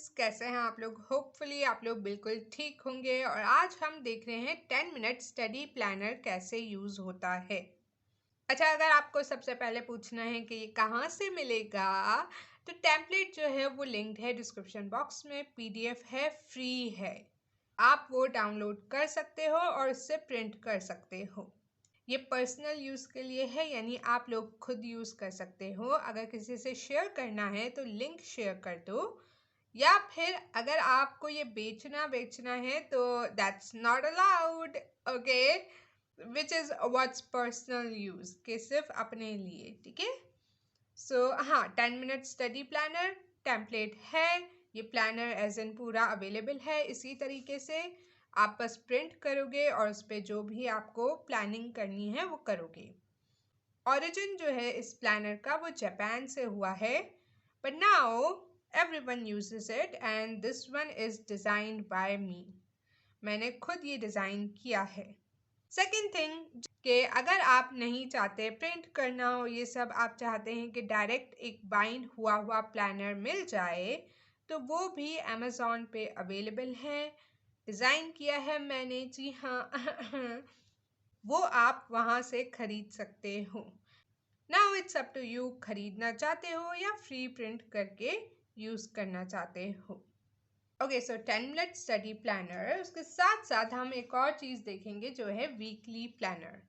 Friends, कैसे हैं आप लोग? होपफुली आप लोग बिल्कुल ठीक होंगे। और आज हम देख रहे हैं 10 मिनट स्टडी प्लानर कैसे यूज होता है। अच्छा, अगर आपको सबसे पहले पूछना है कि ये कहाँ से मिलेगा, तो टेम्पलेट जो है वो लिंक्ड है डिस्क्रिप्शन बॉक्स में। पीडीएफ है, फ्री है। आप वो डाउनलोड कर सकते हो और उससे प्रिंट कर सकते हो। ये पर्सनल यूज़ के लिए है, यानी आप लोग खुद यूज़ कर सकते हो। अगर किसी से शेयर करना है तो लिंक शेयर कर दो, या फिर अगर आपको ये बेचना है तो that's not allowed. Okay, which is what's personal use के सिर्फ अपने लिए, ठीक है। सो हाँ, 10 मिनट स्टडी प्लानर टेम्पलेट है। ये प्लानर एज इन पूरा अवेलेबल है। इसी तरीके से आप बस प्रिंट करोगे और उस पर जो भी आपको प्लानिंग करनी है वो करोगे। ओरिजिन जो है इस प्लानर का वो जापान से हुआ है, but now everyone uses it and this one is designed by me. मैंने खुद ये डिज़ाइन किया है। सेकेंड थिंग कि अगर आप नहीं चाहते प्रिंट करना हो ये सब, आप चाहते हैं कि डायरेक्ट एक बाइंड हुआ प्लानर मिल जाए, तो वो भी अमेज़ॉन पे अवेलेबल है। डिज़ाइन किया है मैंने, जी हाँ। वो आप वहाँ से खरीद सकते हो। Now it's up to you, खरीदना चाहते हो या फ्री प्रिंट करके यूज़ करना चाहते हो। ओके, सो 10 मिनट स्टडी प्लानर, उसके साथ साथ हम एक और चीज़ देखेंगे जो है वीकली प्लानर।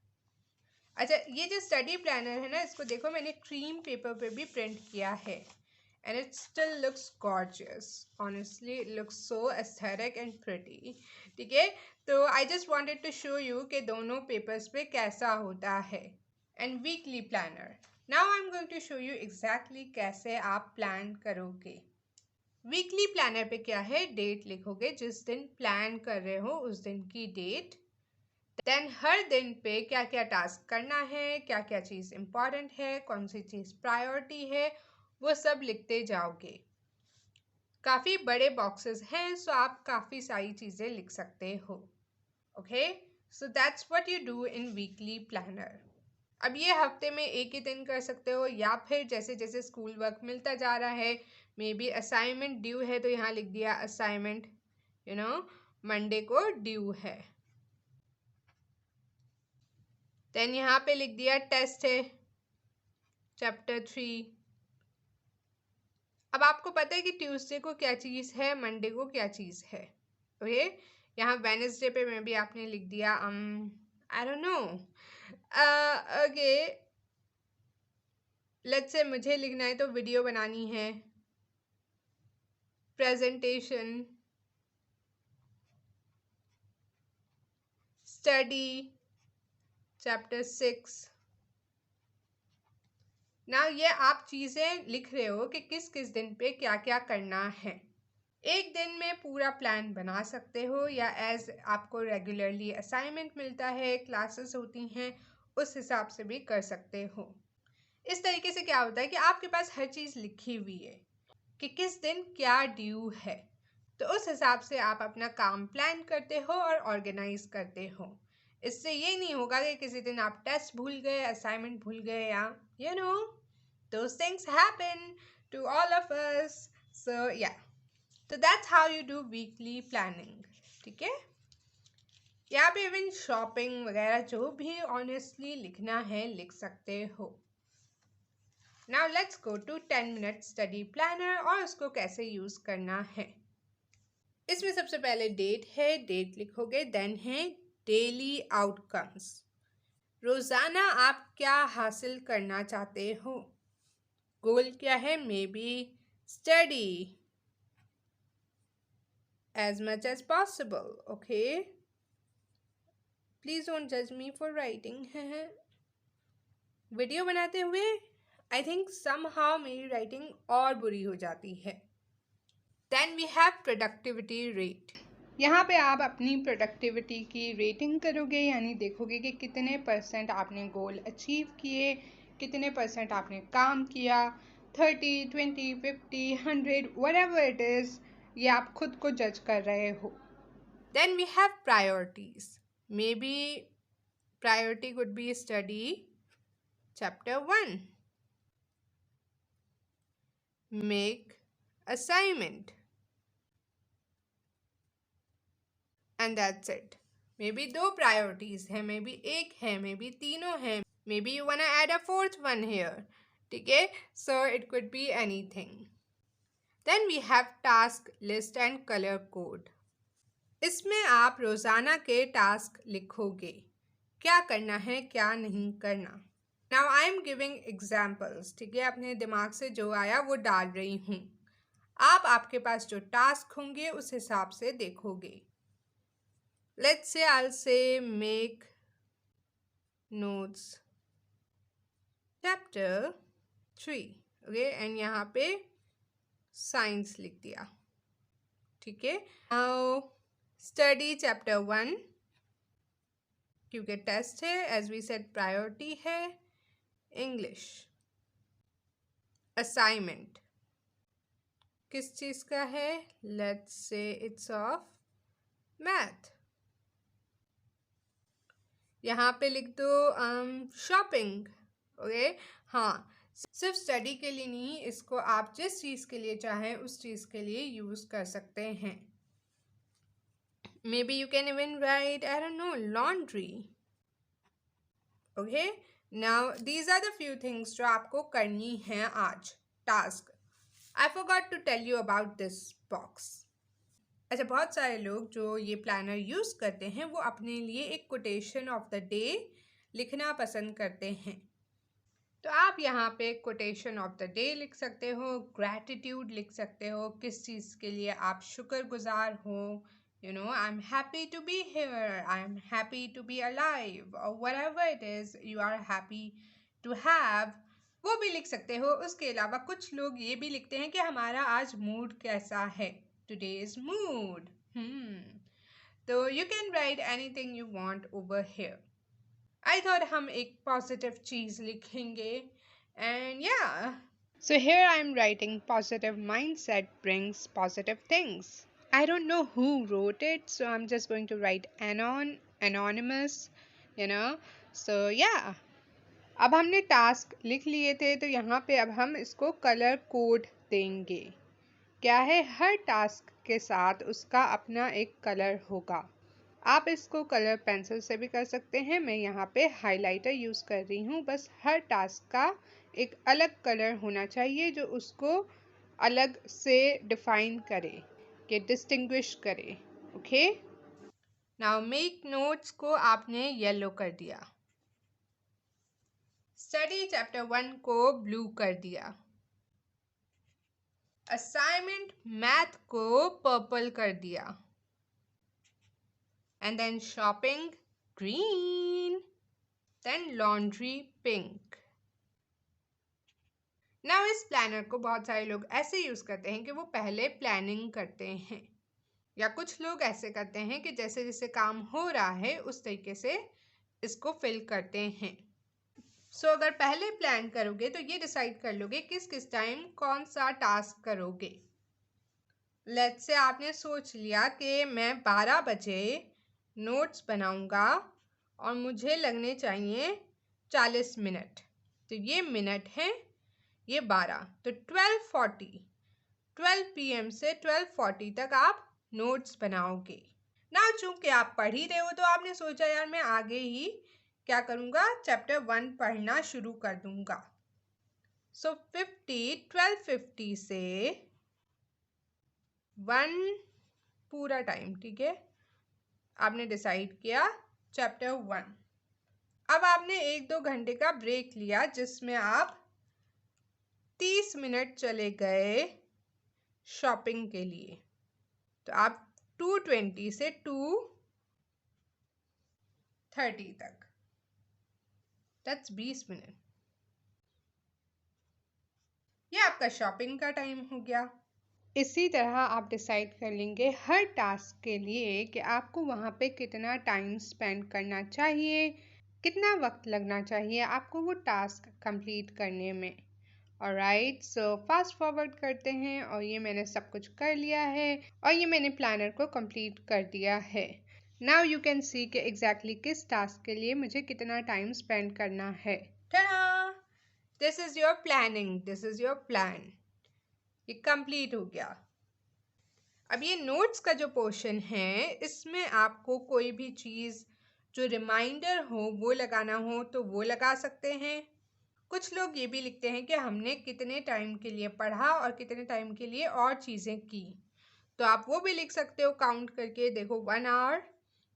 अच्छा, ये जो स्टडी प्लानर है ना, इसको देखो मैंने क्रीम पेपर पे भी प्रिंट किया है and it still looks gorgeous. Honestly it looks so aesthetic and pretty, ठीक है। तो I just wanted to show you कि दोनों पेपर्स पे कैसा होता है। And weekly planner, now I am going to show you exactly कैसे आप प्लान करोगे। वीकली प्लानर पे क्या है, डेट लिखोगे, जिस दिन प्लान कर रहे हो उस दिन की डेट। देन हर दिन पे क्या क्या टास्क करना है, क्या क्या चीज़ इम्पॉर्टेंट है, कौन सी चीज़ प्रायोरिटी है, वो सब लिखते जाओगे। काफ़ी बड़े बॉक्सेस हैं, सो आप काफ़ी सारी चीज़ें लिख सकते हो। Okay, so that's what you do in weekly planner. अब ये हफ्ते में एक ही दिन कर सकते हो, या फिर जैसे जैसे स्कूल वर्क मिलता जा रहा है, मे बी असाइनमेंट ड्यू है तो यहाँ लिख दिया असाइनमेंट, मंडे को ड्यू है। देन यहाँ पे लिख दिया टेस्ट है, चैप्टर 3। अब आपको पता है कि ट्यूसडे को क्या चीज़ है, मंडे को क्या चीज़ है। ओके, यहाँ वेनेसडे पे में भी आपने लिख दिया आई don't no. Okay, let's say मुझे लिखना है तो वीडियो बनानी है, प्रेजेंटेशन, स्टडी, चैप्टर 6। ना ये आप चीज़ें लिख रहे हो कि किस किस दिन पे क्या क्या करना है। एक दिन में पूरा प्लान बना सकते हो, या एज आपको रेगुलरली असाइनमेंट मिलता है, क्लासेस होती हैं, उस हिसाब से भी कर सकते हो। इस तरीके से क्या होता है कि आपके पास हर चीज़ लिखी हुई है कि किस दिन क्या ड्यू है, तो उस हिसाब से आप अपना काम प्लान करते हो और ऑर्गेनाइज करते हो। इससे ये नहीं होगा कि किसी दिन आप टेस्ट भूल गए, असाइनमेंट भूल गए, या those things happen to all of us. So yeah, तो that's how you do weekly planning, ठीक है। यहाँ पे इवन शॉपिंग वगैरह जो भी ऑनेस्टली लिखना है लिख सकते हो। Now let's go to 10 minute study planner और उसको कैसे यूज करना है। इसमें सबसे पहले डेट है, डेट लिखोगे। देन है डेली आउटकम्स, रोजाना आप क्या हासिल करना चाहते हो। गोल क्या है, may be study as much as possible. Okay, please don't judge me for writing. Video बनाते हुए आई थिंक somehow मेरी राइटिंग और बुरी हो जाती है। Then we have productivity rate. यहाँ पे आप अपनी प्रोडक्टिविटी की रेटिंग करोगे, यानी देखोगे कि कितने % आपने गोल अचीव किए, कितने % आपने काम किया। 30, 20, 50, 100, whatever it is, ये आप खुद को जज कर रहे हो। Then we have priorities. Maybe priority could be study chapter 1. Make assignment. And that's it. Maybe 2 priorities है, मे बी 1 है, मे बी तीनों है, maybe you wanna add a 4th one here, ठीक है। So it could be anything. Then we have task list and colour code. इसमें आप रोज़ाना के टास्क लिखोगे, क्या करना है क्या नहीं करना। Now I am giving examples, ठीक है, अपने दिमाग से जो आया वो डाल रही हूँ। आप आपके पास जो टास्क होंगे उस हिसाब से देखोगे। Let's say I'll say make notes chapter 3, okay, and यहाँ पे साइंस लिख दिया, ठीक है। नाउ स्टडी चैप्टर 1, क्योंकि टेस्ट है, एज वी सेड प्रायोरिटी है। इंग्लिश असाइनमेंट किस चीज़ का है? Let's say it's of math. यहाँ पे लिख दो शॉपिंग, ओके। हाँ, सिर्फ स्टडी के लिए नहीं, इसको आप जिस चीज़ के लिए चाहें उस चीज़ के लिए यूज़ कर सकते हैं। Maybe you can even write, I don't know, laundry, okay. Now these are the few things जो आपको करनी है आज, task. I forgot to tell you about this box. अच्छा, बहुत सारे लोग जो ये प्लानर यूज़ करते हैं वो अपने लिए एक कोटेशन ऑफ द डे लिखना पसंद करते हैं। तो आप यहाँ पे कोटेशन ऑफ द डे लिख सकते हो, ग्रैटिट्यूड लिख सकते हो, किस चीज़ के लिए आप शुक्रगुजार हो। You know, I am happy to be here, I am happy to be alive, और whatever it is you are happy to have, वो भी लिख सकते हो। उसके अलावा कुछ लोग ये भी लिखते हैं कि हमारा आज मूड कैसा है, टुडेज मूड। तो you can write anything you want over here. I thought हम एक पॉजिटिव चीज़ लिखेंगे, and yeah so here I am writing positive mindset brings positive things. I don't know who wrote it, so I am just going to write anonymous, you know. So yeah, अब हमने task लिख लिए थे, तो यहाँ पे अब हम इसको कलर कोड देंगे। क्या है, हर टास्क के साथ उसका अपना एक कलर होगा। आप इसको कलर पेंसिल से भी कर सकते हैं, मैं यहाँ पे हाइलाइटर यूज़ कर रही हूँ। बस हर टास्क का एक अलग कलर होना चाहिए जो उसको अलग से डिफाइन करे, कि डिस्टिंग्विश करे, ओके। नाउ मेक नोट्स को आपने येलो कर दिया, स्टडी चैप्टर 1 को ब्लू कर दिया, असाइनमेंट मैथ को पर्पल कर दिया, and then shopping green, then laundry pink. Now इस प्लानर को बहुत सारे लोग ऐसे यूज करते हैं कि वो पहले प्लानिंग करते हैं, या कुछ लोग ऐसे करते हैं कि जैसे जैसे काम हो रहा है उस तरीके से इसको फिल करते हैं। सो अगर पहले प्लान करोगे तो ये डिसाइड कर लोगे किस किस टाइम कौन सा टास्क करोगे। लेट्स से आपने सोच लिया कि मैं 12 बजे नोट्स बनाऊंगा और मुझे लगने चाहिए 40 मिनट, तो ये मिनट है, ये 12, तो 12 PM से 12:40 तक आप नोट्स बनाओगे ना। चूंकि आप पढ़ ही रहे हो तो आपने सोचा यार मैं आगे ही क्या करूँगा, चैप्टर 1 पढ़ना शुरू कर दूंगा। सो 12:50 से 1 पूरा टाइम, ठीक है, आपने डिसाइड किया चैप्टर 1। अब आपने 1-2 घंटे का ब्रेक लिया जिसमें आप 30 मिनट चले गए शॉपिंग के लिए, तो आप 2:20 से 2:30 तक, दैट्स 20 मिनट, ये आपका शॉपिंग का टाइम हो गया। इसी तरह आप डिसाइड कर लेंगे हर टास्क के लिए कि आपको वहाँ पे कितना टाइम स्पेंड करना चाहिए, कितना वक्त लगना चाहिए आपको वो टास्क कंप्लीट करने में। ऑलराइट, सो फास्ट फॉरवर्ड करते हैं, और ये मैंने सब कुछ कर लिया है और ये मैंने प्लानर को कंप्लीट कर दिया है। नाउ यू कैन सी कि एग्जैक्टली किस टास्क के लिए मुझे कितना टाइम स्पेंड करना है। This is your planning, this is your plan, ये कंप्लीट हो गया। अब ये नोट्स का जो पोर्शन है इसमें आपको कोई भी चीज़ जो रिमाइंडर हो वो लगाना हो तो वो लगा सकते हैं। कुछ लोग ये भी लिखते हैं कि हमने कितने टाइम के लिए पढ़ा और कितने टाइम के लिए और चीज़ें की, तो आप वो भी लिख सकते हो काउंट करके। देखो 1 hour,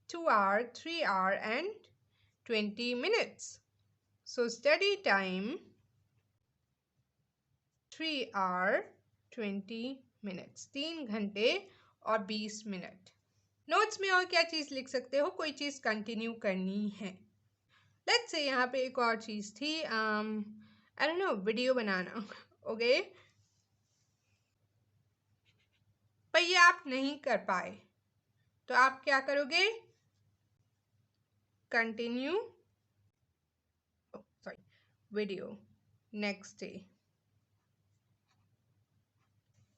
2 hour, 3 hour and 20 minutes. So study time 3 hour 20 minutes, 3 घंटे और 20 मिनट। नोट्स में और क्या चीज़ लिख सकते हो, कोई चीज़ कंटिन्यू करनी है। लेट्स से यहाँ पे एक और चीज़ थी, आई don't no, video banana. Okay पर ये आप नहीं कर पाए तो आप क्या करोगे, continue sorry video next day.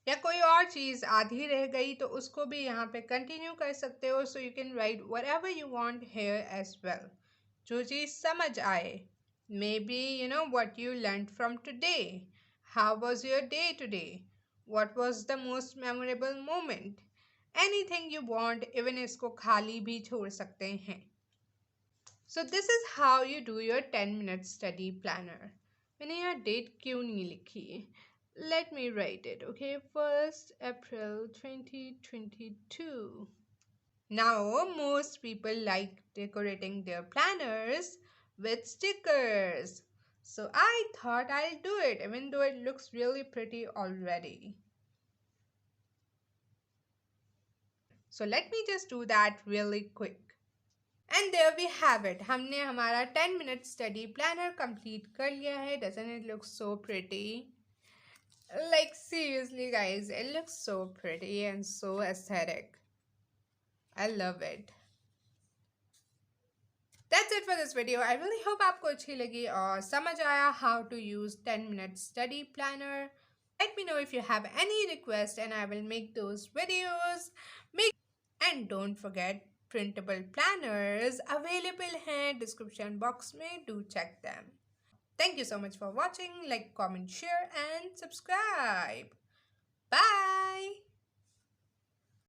या कोई और चीज़ आधी रह गई तो उसको भी यहाँ पे कंटिन्यू कर सकते हो। So you can write whatever you want here as well, जो चीज़ समझ आए। Maybe you know what you learn from today, how was your day today, what was the most memorable moment, anything you want. Even इसको खाली भी छोड़ सकते हैं। So this is how you do your 10-minute study planner. मैंने यहाँ date क्यों नहीं लिखी? Let me write it. Okay, 1st April 2022. Now most people like decorating their planners with stickers. So I thought I'll do it even though it looks really pretty already. So let me just do that really quick. And there we have it, हमने हमारा 10 minute study planner complete कर लिया है। Doesn't it look so pretty? Like seriously guys, it looks so pretty and so aesthetic. I love it. That's it for this video. I really hope आपको अच्छी लगी और समझ आया how to use 10 minute study planner. Let me know if you have any request and I will make those videos. And don't forget, printable planners available हैं description box में, do check them. Thank you so much for watching. Like, comment, share and subscribe. Bye.